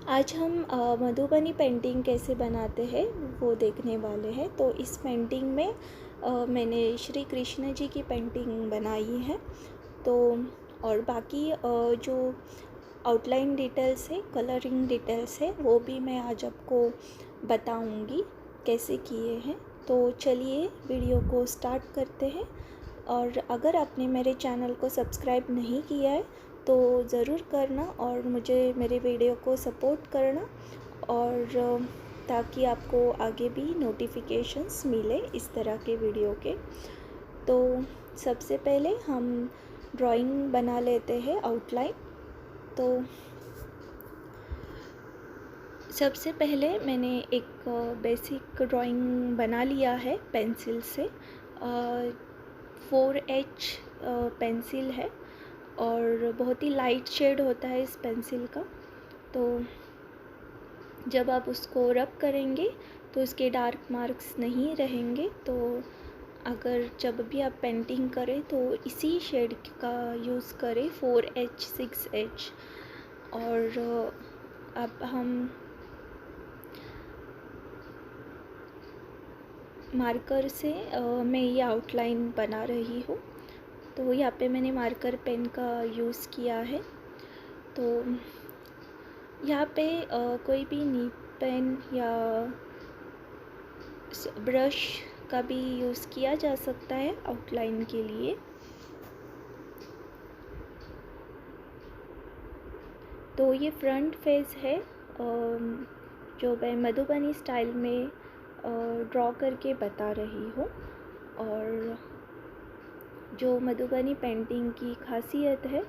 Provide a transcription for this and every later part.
आज हम मधुबनी पेंटिंग कैसे बनाते हैं वो देखने वाले हैं। तो इस पेंटिंग में मैंने श्री कृष्ण जी की पेंटिंग बनाई है। तो और बाकी जो आउटलाइन डिटेल्स है, कलरिंग डिटेल्स है, वो भी मैं आज आपको बताऊंगी कैसे किए हैं। तो चलिए वीडियो को स्टार्ट करते हैं। और अगर आपने मेरे चैनल को सब्सक्राइब नहीं किया है तो ज़रूर करना और मुझे मेरे वीडियो को सपोर्ट करना, और ताकि आपको आगे भी नोटिफिकेशंस मिले इस तरह के वीडियो के। तो सबसे पहले हम ड्राइंग बना लेते हैं, आउटलाइन। तो सबसे पहले मैंने एक बेसिक ड्राइंग बना लिया है पेंसिल से। 4H पेंसिल है और बहुत ही लाइट शेड होता है इस पेंसिल का। तो जब आप उसको रब करेंगे तो इसके डार्क मार्क्स नहीं रहेंगे। तो अगर जब भी आप पेंटिंग करें तो इसी शेड का यूज़ करें, 4H 6H। और अब हम मार्कर से मैं ये आउटलाइन बना रही हूँ। तो यहाँ पे मैंने मार्कर पेन का यूज़ किया है। तो यहाँ पे कोई भी नीब पेन या ब्रश का भी यूज़ किया जा सकता है आउटलाइन के लिए। तो ये फ्रंट फेस है जो मैं मधुबनी स्टाइल में ड्रॉ करके बता रही हूँ। और जो मधुबनी पेंटिंग की खासियत है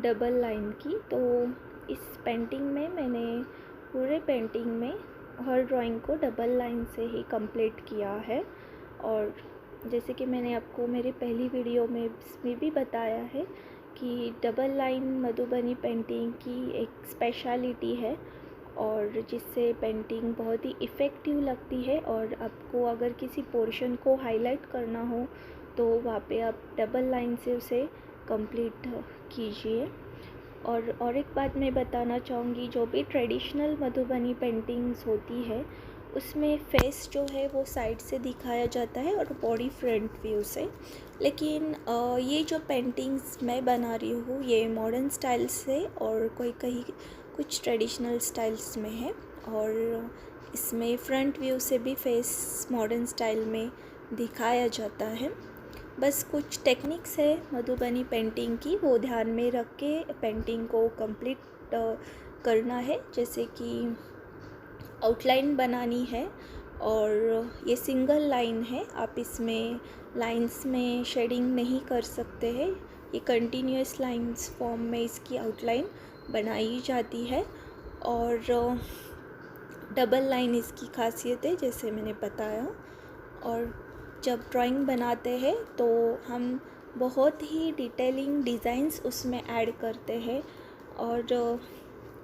डबल लाइन की, तो इस पेंटिंग में मैंने पूरे पेंटिंग में हर ड्राइंग को डबल लाइन से ही कंप्लीट किया है। और जैसे कि मैंने आपको मेरी पहली वीडियो में भी बताया है कि डबल लाइन मधुबनी पेंटिंग की एक स्पेशलिटी है, और जिससे पेंटिंग बहुत ही इफ़ेक्टिव लगती है। और आपको अगर किसी पोर्शन को हाईलाइट करना हो तो वहाँ पे आप डबल लाइन से उसे कंप्लीट कीजिए। और एक बात मैं बताना चाहूँगी, जो भी ट्रेडिशनल मधुबनी पेंटिंग्स होती है उसमें फेस जो है वो साइड से दिखाया जाता है और बॉडी फ्रंट व्यू से। लेकिन ये जो पेंटिंग्स मैं बना रही हूँ ये मॉडर्न स्टाइल से और कोई कहीं कुछ ट्रेडिशनल स्टाइल्स में है। और इसमें फ्रंट व्यू से भी फेस मॉडर्न स्टाइल में दिखाया जाता है। बस कुछ टेक्निक्स है मधुबनी पेंटिंग की, वो ध्यान में रख के पेंटिंग को कंप्लीट करना है। जैसे कि आउटलाइन बनानी है और ये सिंगल लाइन है, आप इसमें लाइंस में शेडिंग नहीं कर सकते हैं। ये कंटिन्यूअस लाइंस फॉर्म में इसकी आउटलाइन बनाई जाती है। और डबल लाइन इसकी खासियत है जैसे मैंने बताया। और जब ड्राइंग बनाते हैं तो हम बहुत ही डिटेलिंग डिज़ाइंस उसमें ऐड करते हैं। और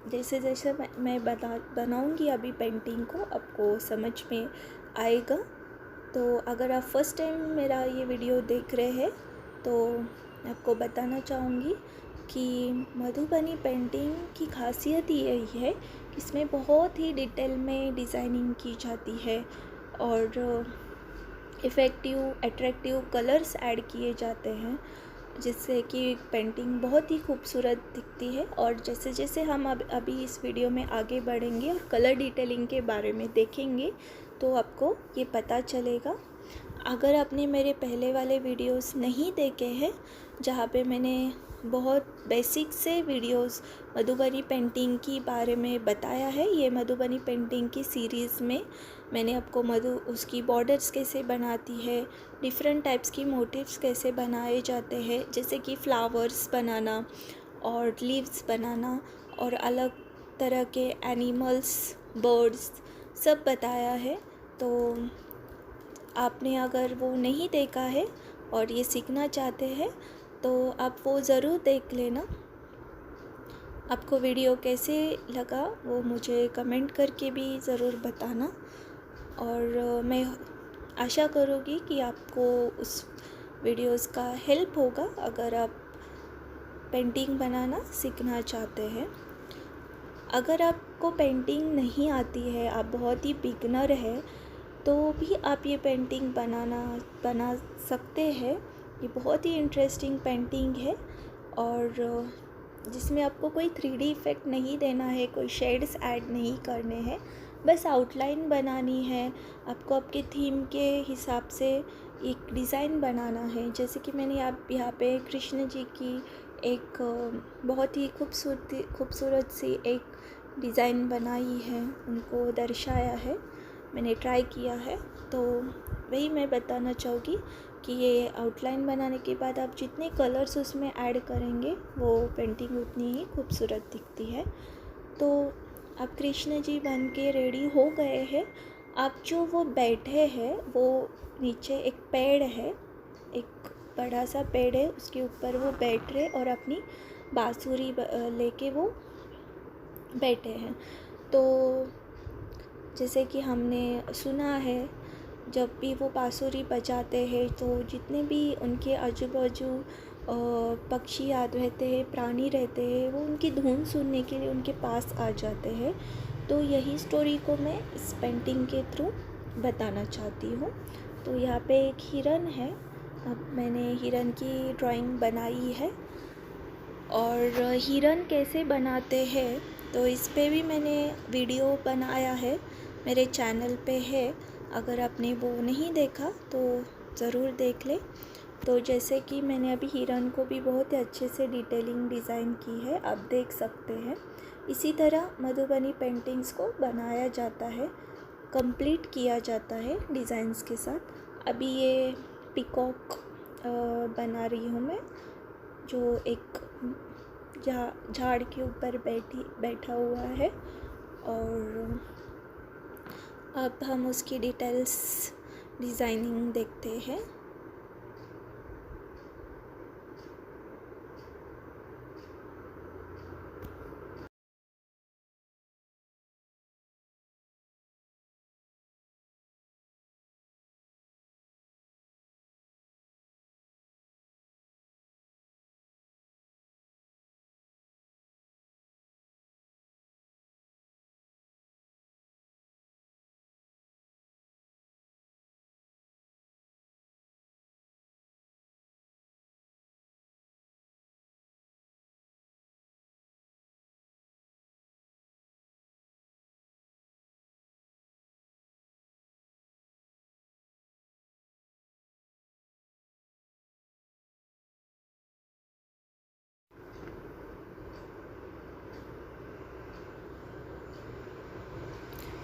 जैसे जैसे मैं बनाऊंगी अभी पेंटिंग को आपको समझ में आएगा। तो अगर आप फर्स्ट टाइम मेरा ये वीडियो देख रहे हैं तो आपको बताना चाहूँगी कि मधुबनी पेंटिंग की खासियत यही है कि इसमें बहुत ही डिटेल में डिज़ाइनिंग की जाती है और इफ़ेक्टिव अट्रैक्टिव कलर्स ऐड किए जाते हैं, जिससे कि पेंटिंग बहुत ही खूबसूरत दिखती है। और जैसे जैसे हम अभी इस वीडियो में आगे बढ़ेंगे और कलर डिटेलिंग के बारे में देखेंगे तो आपको ये पता चलेगा। अगर आपने मेरे पहले वाले वीडियोस नहीं देखे हैं जहाँ पे मैंने बहुत बेसिक से वीडियोस मधुबनी पेंटिंग की बारे में बताया है, ये मधुबनी पेंटिंग की सीरीज़ में मैंने आपको उसकी बॉर्डर्स कैसे बनाती है, डिफरेंट टाइप्स की मोटिव्स कैसे बनाए जाते हैं, जैसे कि फ्लावर्स बनाना और लीव्स बनाना और अलग तरह के एनिमल्स, बर्ड्स सब बताया है। तो आपने अगर वो नहीं देखा है और ये सीखना चाहते हैं तो आप वो ज़रूर देख लेना। आपको वीडियो कैसे लगा वो मुझे कमेंट करके भी ज़रूर बताना। और मैं आशा करूँगी कि आपको उस वीडियोस का हेल्प होगा अगर आप पेंटिंग बनाना सीखना चाहते हैं। अगर आपको पेंटिंग नहीं आती है, आप बहुत ही बिगनर है, तो भी आप ये पेंटिंग बना सकते हैं। ये बहुत ही इंटरेस्टिंग पेंटिंग है और जिसमें आपको कोई 3D इफ़ेक्ट नहीं देना है, कोई शेड्स ऐड नहीं करने हैं, बस आउटलाइन बनानी है। आपको आपके थीम के हिसाब से एक डिज़ाइन बनाना है। जैसे कि मैंने आप यहाँ पे कृष्ण जी की एक बहुत ही खूबसूरत सी एक डिज़ाइन बनाई है, उनको दर्शाया है, मैंने ट्राई किया है। तो वही मैं बताना चाहूँगी कि ये आउटलाइन बनाने के बाद आप जितने कलर्स उसमें ऐड करेंगे वो पेंटिंग उतनी ही खूबसूरत दिखती है। तो अब कृष्ण जी बन के रेडी हो गए हैं। अब जो वो बैठे हैं, वो नीचे एक पेड़ है, एक बड़ा सा पेड़ है, उसके ऊपर वो बैठ रहे और अपनी बांसुरी लेके वो बैठे हैं। तो जैसे कि हमने सुना है, जब भी वो बांसुरी बजाते हैं तो जितने भी उनके आजू बाजू पक्षी याद रहते हैं, प्राणी रहते हैं, वो उनकी धुन सुनने के लिए उनके पास आ जाते हैं। तो यही स्टोरी को मैं इस पेंटिंग के थ्रू बताना चाहती हूँ। तो यहाँ पे एक हिरन है। अब मैंने हिरन की ड्राइंग बनाई है और हिरन कैसे बनाते हैं तो इस पे भी मैंने वीडियो बनाया है, मेरे चैनल पे है। अगर आपने वो नहीं देखा तो ज़रूर देख ले। तो जैसे कि मैंने अभी हिरन को भी बहुत ही अच्छे से डिटेलिंग डिज़ाइन की है, आप देख सकते हैं। इसी तरह मधुबनी पेंटिंग्स को बनाया जाता है, कंप्लीट किया जाता है डिज़ाइंस के साथ। अभी ये पीकॉक बना रही हूँ मैं, जो एक झाड़ के ऊपर बैठा हुआ है। और अब हम उसकी डिटेल्स डिज़ाइनिंग देखते हैं।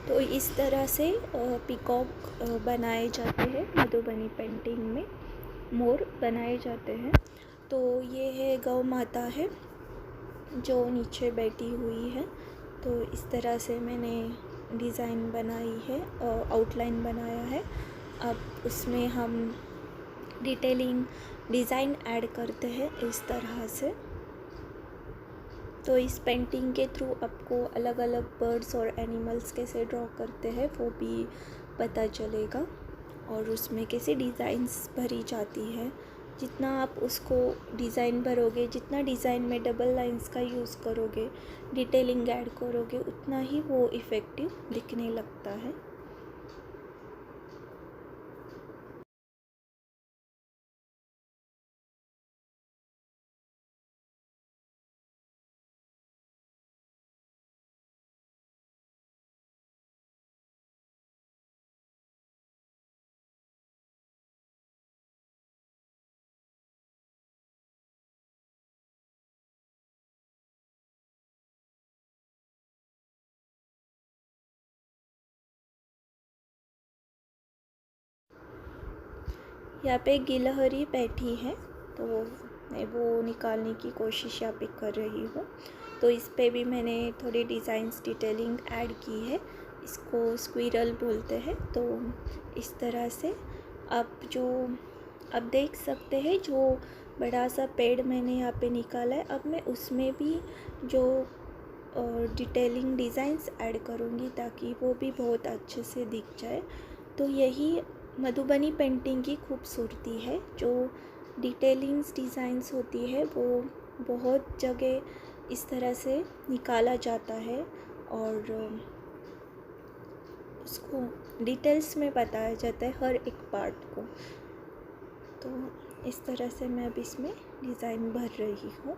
तो इस तरह से पीकॉक बनाए जाते हैं मधुबनी पेंटिंग में, मोर बनाए जाते हैं। तो ये है गौ माता है जो नीचे बैठी हुई है। तो इस तरह से मैंने डिज़ाइन बनाई है, आउटलाइन बनाया है। अब उसमें हम डिटेलिंग डिज़ाइन ऐड करते हैं इस तरह से। तो इस पेंटिंग के थ्रू आपको अलग अलग बर्ड्स और एनिमल्स कैसे ड्रॉ करते हैं वो भी पता चलेगा, और उसमें कैसे डिज़ाइंस भरी जाती है। जितना आप उसको डिज़ाइन भरोगे, जितना डिज़ाइन में डबल लाइंस का यूज़ करोगे, डिटेलिंग ऐड करोगे, उतना ही वो इफ़ेक्टिव दिखने लगता है। यहाँ पे गिलहरी बैठी है, तो मैं वो निकालने की कोशिश यहाँ पे कर रही हूँ। तो इस पे भी मैंने थोड़ी डिज़ाइंस डिटेलिंग ऐड की है। इसको स्क्विरल बोलते हैं। तो इस तरह से आप देख सकते हैं जो बड़ा सा पेड़ मैंने यहाँ पे निकाला है। अब मैं उसमें भी जो डिटेलिंग डिज़ाइंस ऐड करूँगी ताकि वो भी बहुत अच्छे से दिख जाए। तो यही मधुबनी पेंटिंग की खूबसूरती है। जो डिटेलिंग्स डिज़ाइंस होती है वो बहुत जगह इस तरह से निकाला जाता है और उसको डिटेल्स में बताया जाता है हर एक पार्ट को। तो इस तरह से मैं अब इसमें डिज़ाइन भर रही हूँ।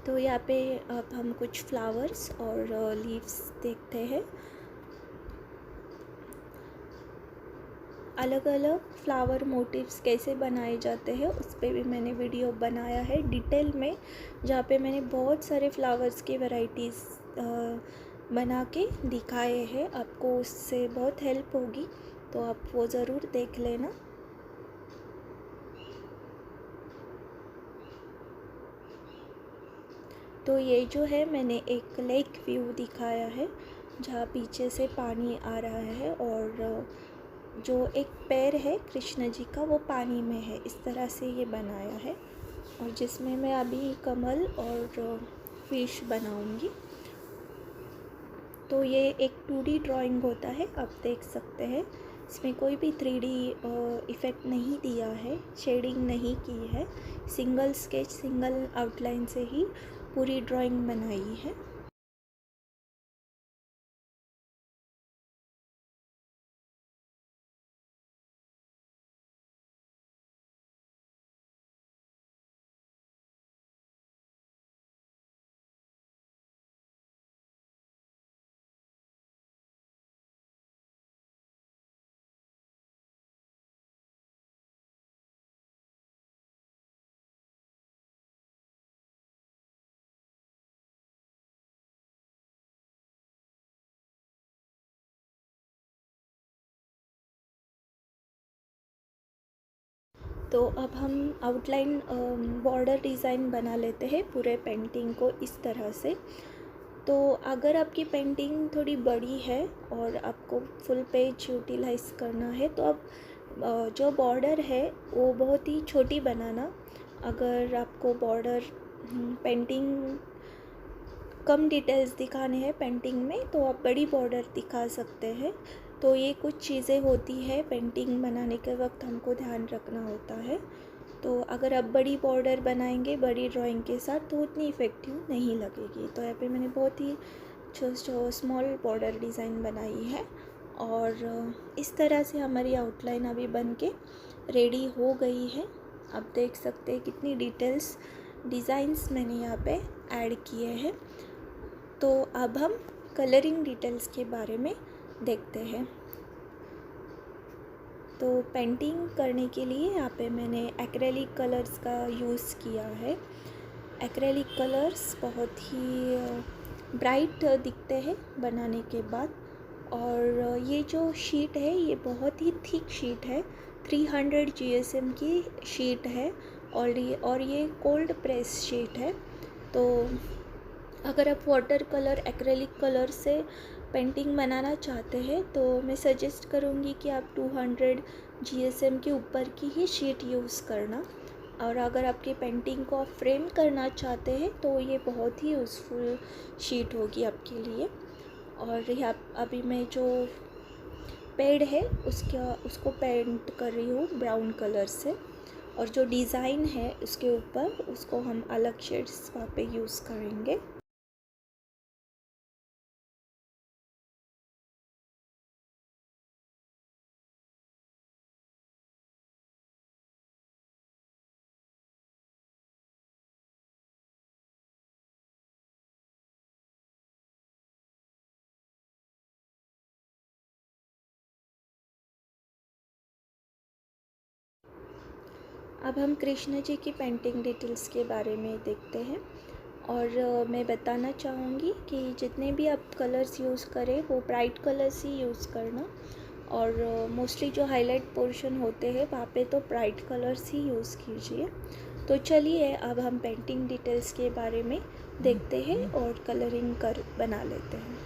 तो यहाँ पे अब हम कुछ फ्लावर्स और लीव्स देखते हैं। अलग अलग फ्लावर मोटिव्स कैसे बनाए जाते हैं उस पर भी मैंने वीडियो बनाया है डिटेल में, जहाँ पे मैंने बहुत सारे फ्लावर्स की वैरायटीज़ बना के दिखाए हैं। आपको उससे बहुत हेल्प होगी, तो आप वो ज़रूर देख लेना। तो ये जो है मैंने एक लेक व्यू दिखाया है, जहाँ पीछे से पानी आ रहा है और जो एक पैर है कृष्ण जी का वो पानी में है। इस तरह से ये बनाया है, और जिसमें मैं अभी कमल और फिश बनाऊंगी। तो ये एक 2D ड्राइंग होता है, आप देख सकते हैं। इसमें कोई भी 3D इफ़ेक्ट नहीं दिया है, शेडिंग नहीं की है, सिंगल स्केच सिंगल आउटलाइन से ही पूरी ड्राइंग बनाई है। तो अब हम आउटलाइन बॉर्डर डिज़ाइन बना लेते हैं पूरे पेंटिंग को इस तरह से। तो अगर आपकी पेंटिंग थोड़ी बड़ी है और आपको फुल पेज यूटिलाइज़ करना है, तो आप जो बॉर्डर है वो बहुत ही छोटी बनाना। अगर आपको बॉर्डर पेंटिंग कम डिटेल्स दिखाने हैं पेंटिंग में, तो आप बड़ी बॉर्डर दिखा सकते हैं। तो ये कुछ चीज़ें होती है पेंटिंग बनाने के वक्त हमको ध्यान रखना होता है। तो अगर आप बड़ी बॉर्डर बनाएंगे बड़ी ड्राइंग के साथ, तो उतनी इफ़ेक्टिव नहीं लगेगी। तो यहाँ पे मैंने बहुत ही स्मॉल बॉर्डर डिज़ाइन बनाई है, और इस तरह से हमारी आउटलाइन अभी बन के रेडी हो गई है। आप देख सकते हैं कितनी डिटेल्स डिज़ाइंस मैंने यहाँ पे ऐड किए हैं। तो अब हम कलरिंग डिटेल्स के बारे में देखते हैं। तो पेंटिंग करने के लिए यहाँ पे मैंने एक्रेलिक कलर्स का यूज़ किया है। एक्रेलिक कलर्स बहुत ही ब्राइट दिखते हैं बनाने के बाद, और ये जो शीट है ये बहुत ही थिक शीट है, 300 GSM की शीट है और ये कोल्ड प्रेस शीट है। तो अगर आप वाटर कलर एक्रेलिक कलर से पेंटिंग बनाना चाहते हैं, तो मैं सजेस्ट करूँगी कि आप 200 GSM के ऊपर की ही शीट यूज़ करना। और अगर आपकी पेंटिंग को आप फ्रेम करना चाहते हैं, तो ये बहुत ही यूज़फुल शीट होगी आपके लिए। और यहाँ अभी मैं जो पेड़ है उसको पेंट कर रही हूँ ब्राउन कलर से, और जो डिज़ाइन है उसके ऊपर उसको हम अलग शेड्स वहाँ पे यूज़ करेंगे। अब हम कृष्ण जी की पेंटिंग डिटेल्स के बारे में देखते हैं। और मैं बताना चाहूँगी कि जितने भी आप कलर्स यूज़ करें वो ब्राइट कलर्स ही यूज़ करना। और मोस्टली जो हाईलाइट पोर्शन होते हैं वहाँ पे तो ब्राइट कलर्स ही यूज़ कीजिए। तो चलिए अब हम पेंटिंग डिटेल्स के बारे में देखते हैं और कलरिंग कर बना लेते हैं।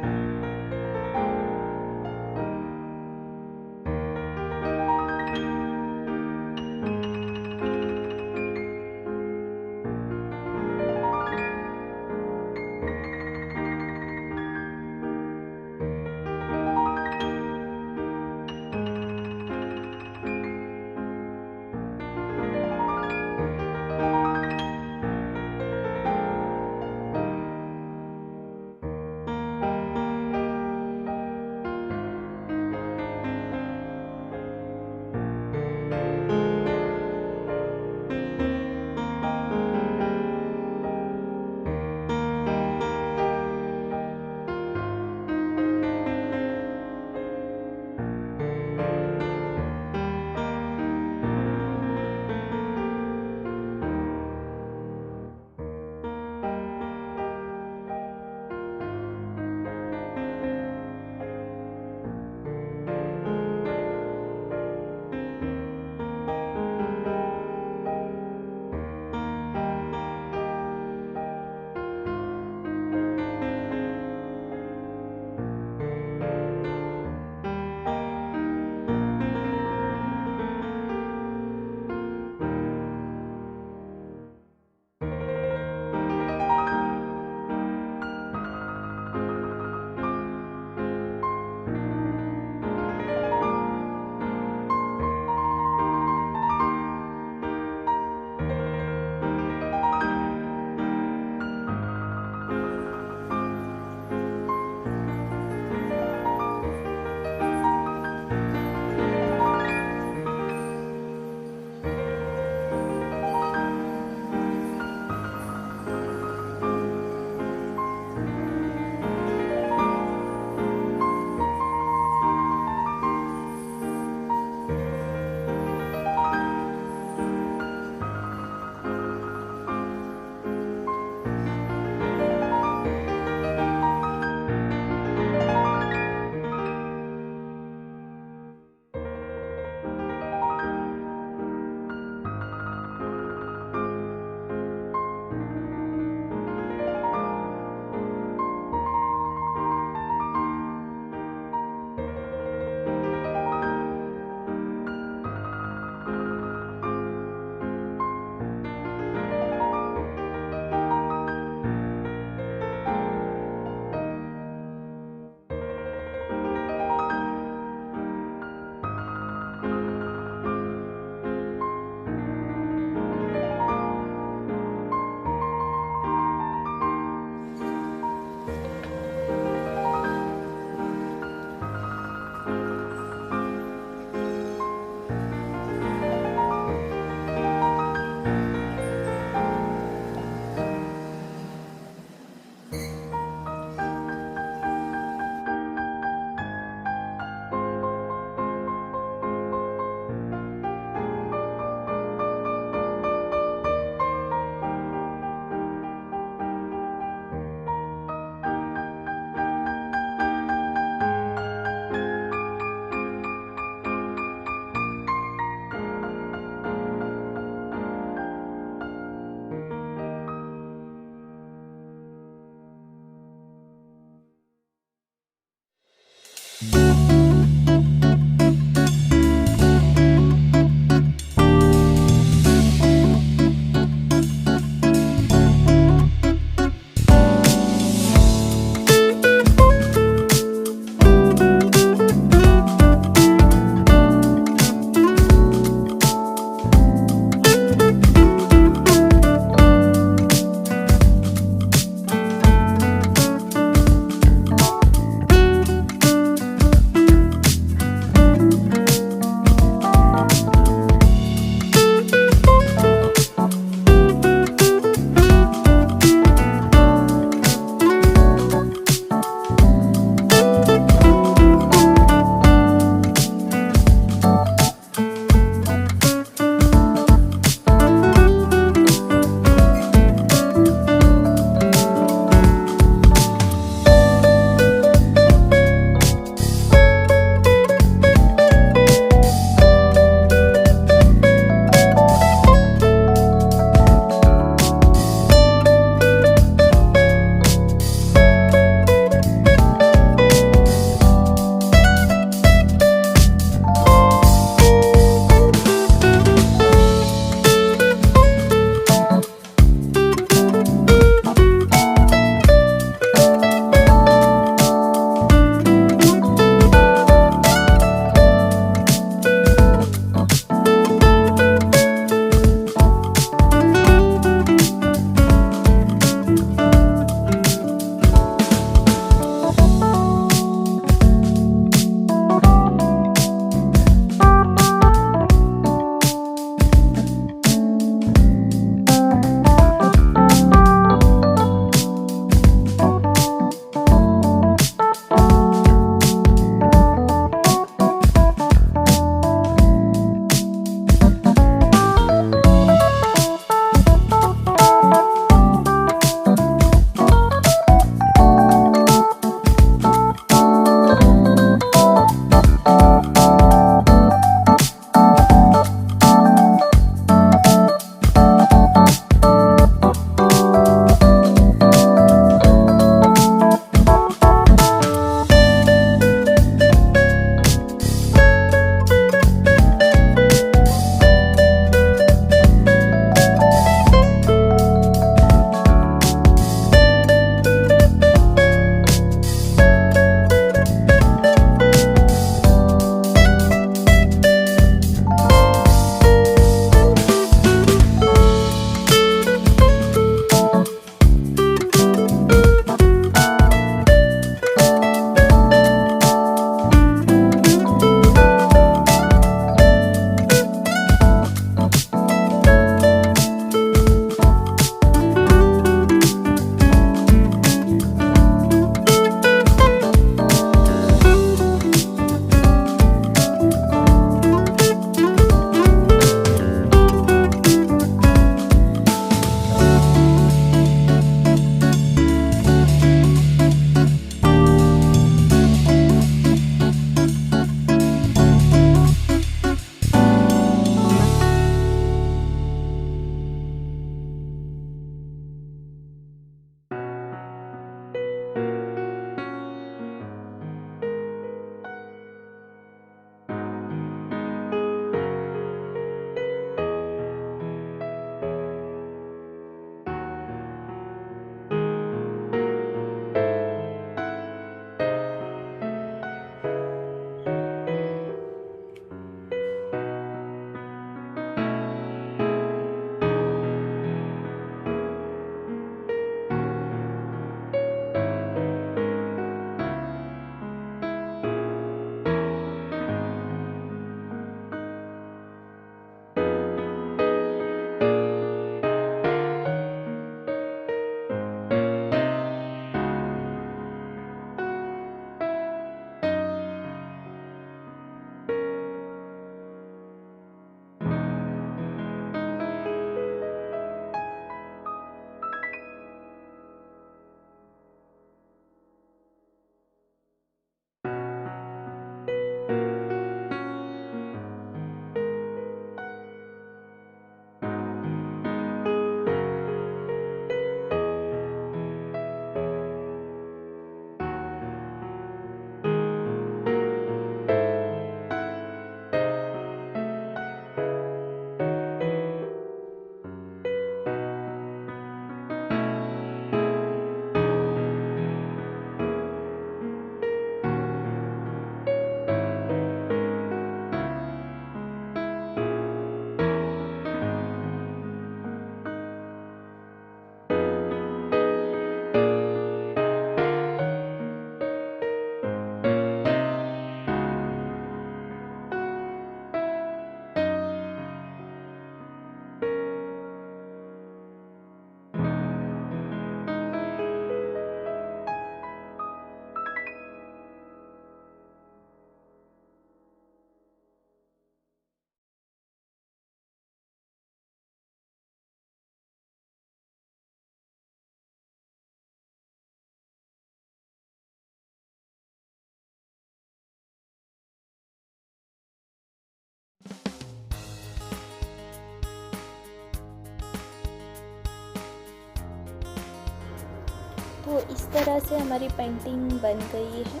तो इस तरह से हमारी पेंटिंग बन गई है।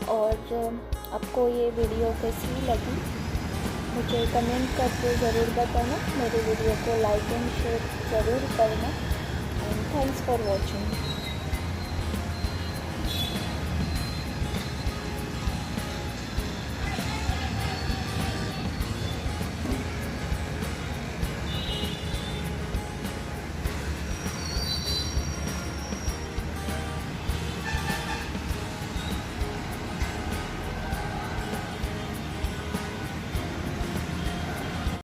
और आपको ये वीडियो कैसी लगी मुझे कमेंट करके ज़रूर बताना। मेरे वीडियो को लाइक एंड शेयर ज़रूर करना। And thanks for watching.